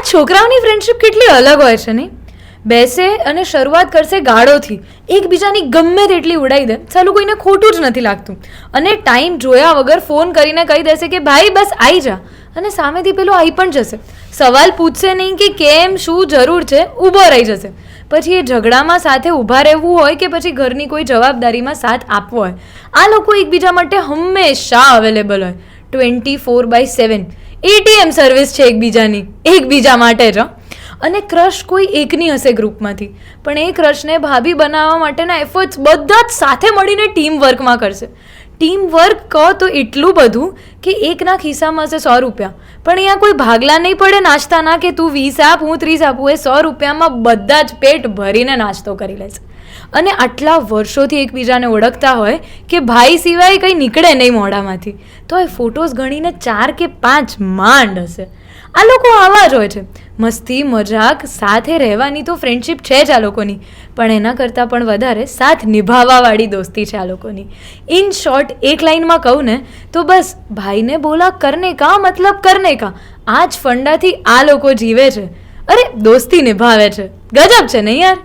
છોકરાઓની ફ્રેન્ડશિપ કેટલી અલગ હોય છે નહીં? બેસે અને શરૂઆત કરશે ગાળોથી, એકબીજાની ગમે તેટલી ઉડાઈ દે, ચાલું કોઈને ખોટું જ નથી લાગતું. અને ટાઈમ જોયા વગર ફોન કરીને કહી દેશે કે ભાઈ બસ આવી જા, અને સામેથી પેલો આવી પણ જશે. સવાલ પૂછશે નહીં કે કેમ, શું જરૂર છે, ઊભો રહી જશે. પછી એ ઝઘડામાં સાથે ઊભા રહેવું હોય કે પછી ઘરની કોઈ જવાબદારીમાં સાથ આપવો હોય, આ લોકો એકબીજા માટે હંમેશા અવેલેબલ હોય. 24/7 એટીએમ સર્વિસ છે એકબીજા માટે જ. અને ક્રશ કોઈ એકની હશે ગ્રુપમાંથી, પણ એ ક્રશને ભાભી બનાવવા માટેના એફર્ટ્સ બધા જ સાથે મળીને ટીમ વર્કમાં કરશે. ટીમ વર્ક કહો તો એટલું બધું કે એકના ખિસ્સામાં હશે 100 રૂપિયા, પણ અહીંયા કોઈ ભાગલા નહીં પડે નાસ્તાના કે તું 20 આપ હું 30 આપું. એ 100 રૂપિયામાં બધા જ પેટ ભરીને નાસ્તો કરી લેશે. અને આટલા વર્ષોથી એકબીજાને ઓળખતા હોય કે ભાઈ સિવાય કંઈ નીકળે નહીં મોઢામાંથી, તો એ ફોટોઝ ગણીને 4 કે 5 માંડ હશે. આ લોકો આવા જ હોય છે. મસ્તી મજાક સાથે રહેવાની તો ફ્રેન્ડશિપ છે જ આ લોકોની, પણ એના કરતાં પણ વધારે સાથ નિભાવવાવાળી દોસ્તી છે આ લોકોની. ઇન શોર્ટ એક લાઇનમાં કહું ને તો બસ ભાઈને બોલા કરને કા મતલબ કરને કા, આ જ ફંડાથી આ લોકો જીવે છે. અરે દોસ્તી નિભાવે છે. ગજબ છે નહીં યાર.